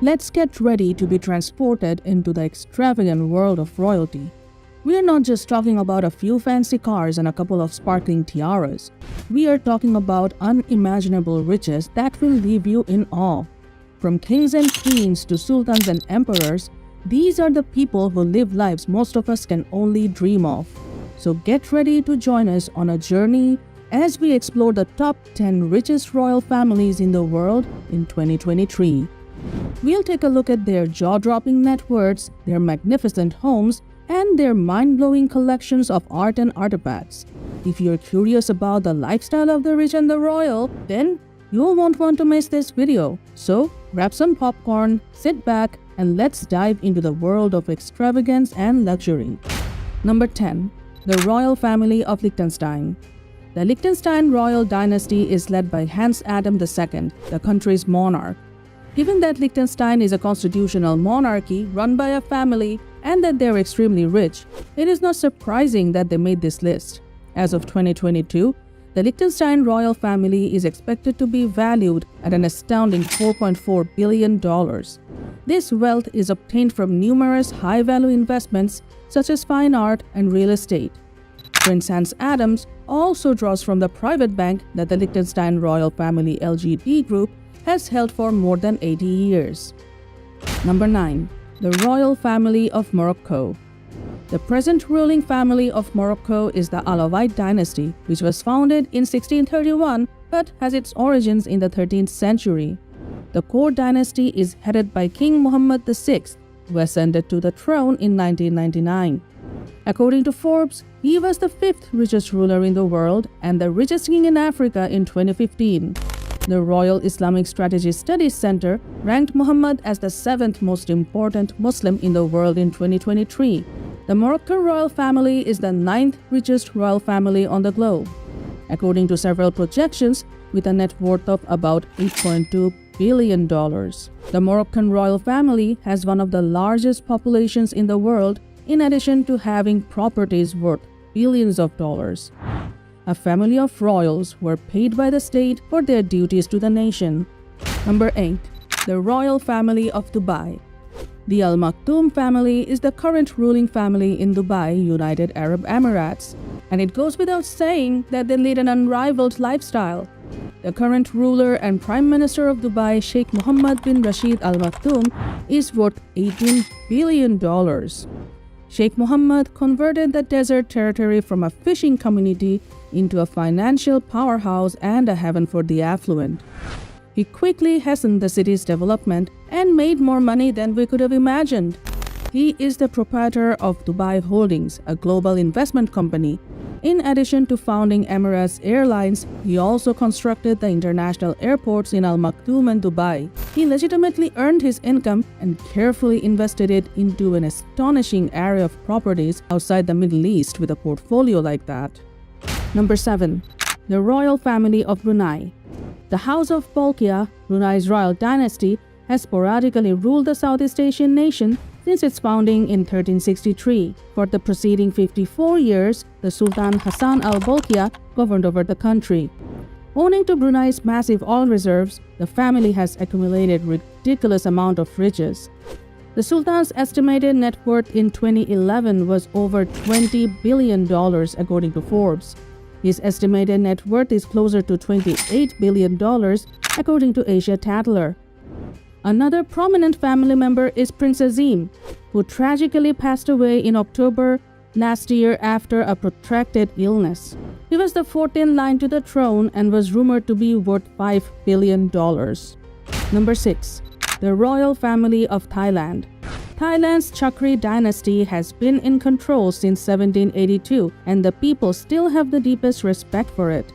Let's get ready to be transported into the extravagant world of royalty. We are not just talking about a few fancy cars and a couple of sparkling tiaras. We are talking about unimaginable riches that will leave you in awe. From kings and queens to sultans and emperors, these are the people who live lives most of us can only dream of. So get ready to join us on a journey as we explore the top 10 richest royal families in the world in 2023. We'll take a look at their jaw-dropping net worths, their magnificent homes, and their mind-blowing collections of art and artifacts. If you're curious about the lifestyle of the rich and the royal, then you won't want to miss this video. So grab some popcorn, sit back, and let's dive into the world of extravagance and luxury. Number 10. The Royal Family of Liechtenstein. The Liechtenstein royal dynasty is led by Hans Adam II, the country's monarch. Given that Liechtenstein is a constitutional monarchy run by a family and that they're extremely rich, it is not surprising that they made this list. As of 2022, the Liechtenstein royal family is expected to be valued at an astounding $4.4 billion. This wealth is obtained from numerous high-value investments such as fine art and real estate. Prince Hans Adams also draws from the private bank that the Liechtenstein royal family LGD Group has held for more than 80 years. Number 9. The Royal Family of Morocco. The present ruling family of Morocco is the Alawite dynasty, which was founded in 1631 but has its origins in the 13th century. The core dynasty is headed by King Mohammed VI, who ascended to the throne in 1999. According to Forbes, he was the 5th richest ruler in the world and the richest king in Africa in 2015. The Royal Islamic Strategy Studies Center ranked Muhammad as the 7th most important Muslim in the world in 2023. The Moroccan royal family is the 9th richest royal family on the globe. According to several projections, with a net worth of about $8.2 billion. The Moroccan royal family has one of the largest populations in the world, in addition to having properties worth billions of dollars. A family of royals were paid by the state for their duties to the nation. Number 8. The Royal Family of Dubai. The Al Maktoum family is the current ruling family in Dubai, United Arab Emirates, and it goes without saying that they lead an unrivaled lifestyle. The current ruler and Prime Minister of Dubai, Sheikh Mohammed bin Rashid Al Maktoum, is worth $18 billion. Sheikh Mohammed converted the desert territory from a fishing community into a financial powerhouse and a haven for the affluent. He quickly hastened the city's development and made more money than we could have imagined. He is the proprietor of Dubai Holdings, a global investment company. In addition to founding Emirates Airlines, he also constructed the international airports in Al Maktoum and Dubai. He legitimately earned his income and carefully invested it into an astonishing array of properties outside the Middle East with a portfolio like that. Number 7. The Royal Family of Brunei. The House of Bolkiah, Brunei's royal dynasty, has sporadically ruled the Southeast Asian nation since its founding in 1363. For the preceding 54 years, the Sultan Hassan al-Bolkiah governed over the country. Owing to Brunei's massive oil reserves, the family has accumulated ridiculous amount of riches. The Sultan's estimated net worth in 2011 was over $20 billion according to Forbes. His estimated net worth is closer to $28 billion according to Asia Tatler. Another prominent family member is Prince Azim, who tragically passed away in October last year after a protracted illness. He was the 4th in line to the throne and was rumored to be worth $5 billion. Number 6. The Royal Family of Thailand. Thailand's Chakri dynasty has been in control since 1782, and the people still have the deepest respect for it.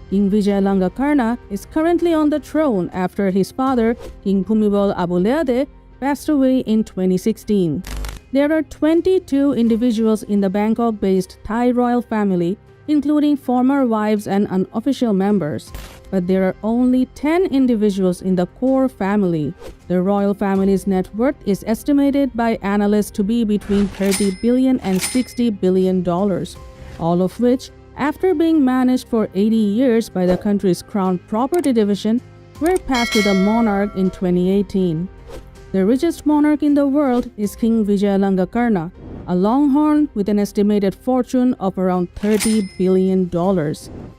King Vijay Langakarna is currently on the throne after his father, King Bhumibol Adulyadej, passed away in 2016. There are 22 individuals in the Bangkok-based Thai royal family, including former wives and unofficial members. But there are only 10 individuals in the core family. The royal family's net worth is estimated by analysts to be between $30 billion and $60 billion, all of which, after being managed for 80 years by the country's Crown Property Division, were passed to the monarch in 2018. The richest monarch in the world is King Vijayalangakarna, a longhorn with an estimated fortune of around $30 billion.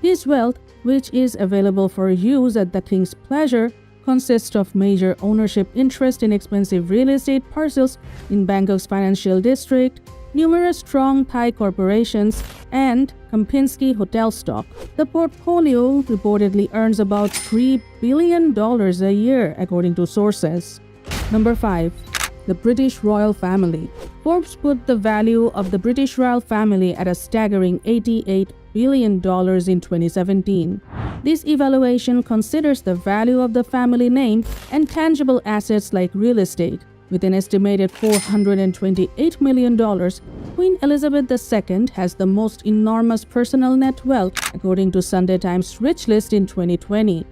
His wealth, which is available for use at the king's pleasure, consists of major ownership interest in expensive real estate parcels in Bangkok's financial district, numerous strong Thai corporations, and Kempinski hotel stock. The portfolio reportedly earns about $3 billion a year, according to sources. Number 5. The British royal family. Forbes put the value of the British royal family at a staggering $88 billion in 2017. This evaluation considers the value of the family name and tangible assets like real estate. With an estimated $428 million, Queen Elizabeth II has the most enormous personal net wealth, according to Sunday Times Richest in 2020.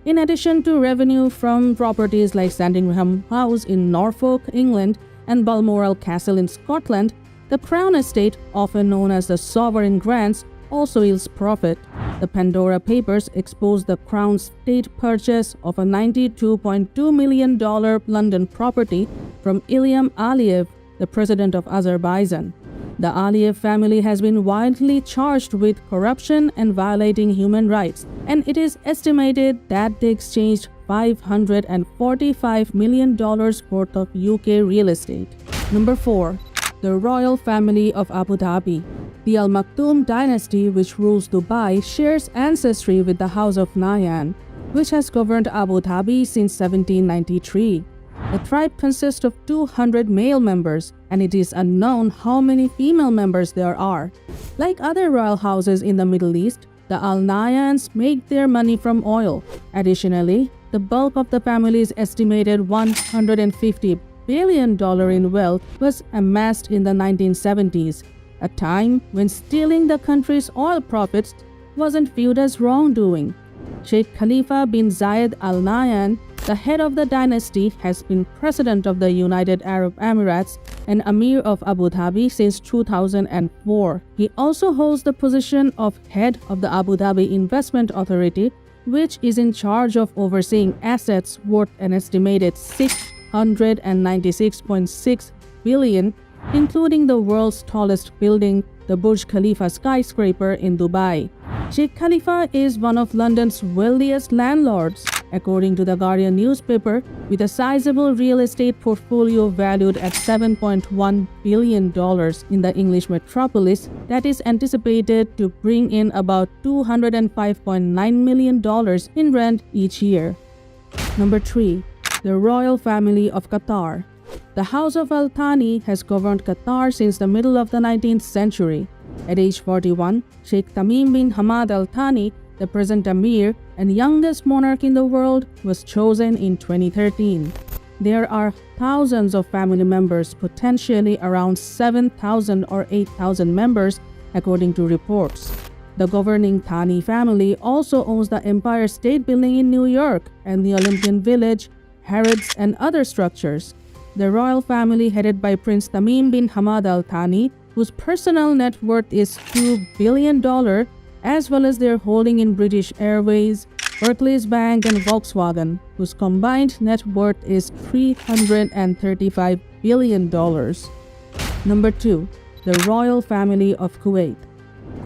In addition to revenue from properties like Sandringham House in Norfolk, England, and Balmoral Castle in Scotland, the Crown Estate, often known as the Sovereign Grants, also yields profit. The Pandora Papers exposed the Crown's state purchase of a $92.2 million London property from Ilham Aliyev, the president of Azerbaijan. The Aliyev family has been widely charged with corruption and violating human rights, and it is estimated that they exchanged $545 million worth of UK real estate. Number 4. The royal family of Abu Dhabi. The Al Maktoum dynasty, which rules Dubai, shares ancestry with the House of Nahyan, which has governed Abu Dhabi since 1793. The tribe consists of 200 male members, and it is unknown how many female members there are. Like other royal houses in the Middle East, the Al Nahyans make their money from oil. Additionally, the bulk of the family's estimated $150 billion in wealth was amassed in the 1970s, a time when stealing the country's oil profits wasn't viewed as wrongdoing. Sheikh Khalifa bin Zayed Al Nahyan, the head of the dynasty, has been president of the United Arab Emirates and Amir of Abu Dhabi since 2004. He also holds the position of head of the Abu Dhabi Investment Authority, which is in charge of overseeing assets worth an estimated $696.6 billion, including the world's tallest building, the Burj Khalifa skyscraper in Dubai. Sheikh Khalifa is one of London's wealthiest landlords, according to the Guardian newspaper, with a sizable real estate portfolio valued at $7.1 billion in the English metropolis that is anticipated to bring in about $205.9 million in rent each year. Number 3. The royal family of Qatar. The House of Al Thani has governed Qatar since the middle of the 19th century. At age 41, Sheikh Tamim bin Hamad Al Thani, the present Emir and youngest monarch in the world, was chosen in 2013. There are thousands of family members, potentially around 7,000 or 8,000 members, according to reports. The governing Thani family also owns the Empire State Building in New York and the Olympian Village, Harrods, and other structures. The royal family, headed by Prince Tamim bin Hamad Al Thani, whose personal net worth is $2 billion, as well as their holding in British Airways, Barclays Bank, and Volkswagen, whose combined net worth is $335 billion. Number 2. The royal family of Kuwait.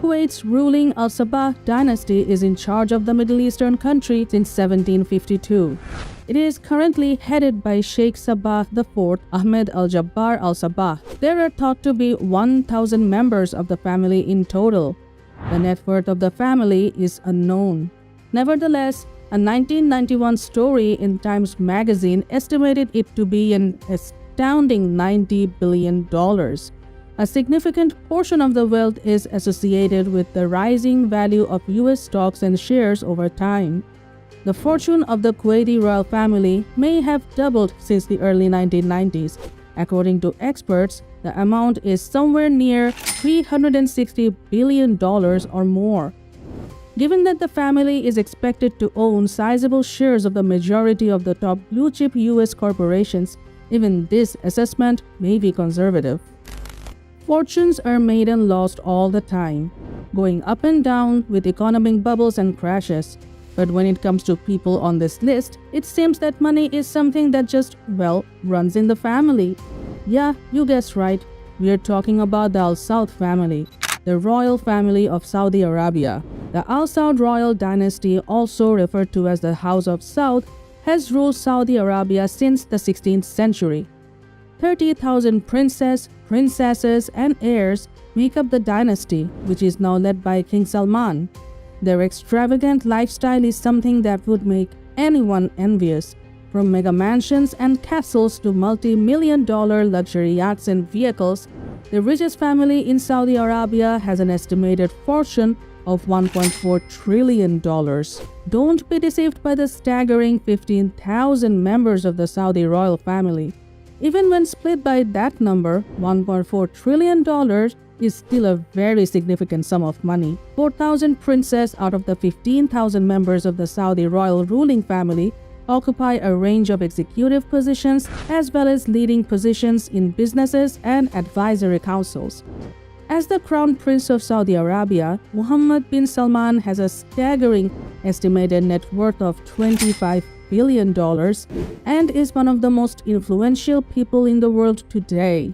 Kuwait's ruling Al Sabah dynasty is in charge of the Middle Eastern country since 1752. It is currently headed by Sheikh Sabah IV Ahmed Al-Jabbar Al-Sabah. There are thought to be 1,000 members of the family in total. The net worth of the family is unknown. Nevertheless, a 1991 story in Times Magazine estimated it to be an astounding $90 billion. A significant portion of the wealth is associated with the rising value of US stocks and shares over time. The fortune of the Kuwaiti royal family may have doubled since the early 1990s. According to experts, the amount is somewhere near $360 billion or more. Given that the family is expected to own sizable shares of the majority of the top blue-chip US corporations, even this assessment may be conservative. Fortunes are made and lost all the time, going up and down with economic bubbles and crashes. But when it comes to people on this list, it seems that money is something that just, well, runs in the family. Yeah, you guessed right. We are talking about the Al Saud family, the royal family of Saudi Arabia. The Al Saud royal dynasty, also referred to as the House of Saud, has ruled Saudi Arabia since the 16th century. 30,000 princesses, and heirs make up the dynasty, which is now led by King Salman. Their extravagant lifestyle is something that would make anyone envious. From mega mansions and castles to multi-million-dollar luxury yachts and vehicles, the richest family in Saudi Arabia has an estimated fortune of $1.4 trillion. Don't be deceived by the staggering 15,000 members of the Saudi royal family. Even when split by that number, $1.4 trillion is still a very significant sum of money. 4,000 princes out of the 15,000 members of the Saudi royal ruling family occupy a range of executive positions as well as leading positions in businesses and advisory councils. As the Crown Prince of Saudi Arabia, Mohammed bin Salman has a staggering estimated net worth of $25 billion and is one of the most influential people in the world today.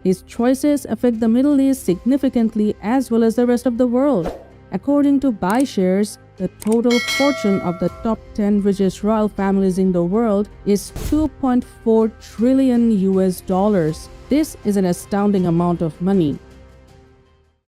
His choices affect the Middle East significantly as well as the rest of the world. According to BuyShares, the total fortune of the top 10 richest royal families in the world is $2.4 trillion. This is an astounding amount of money.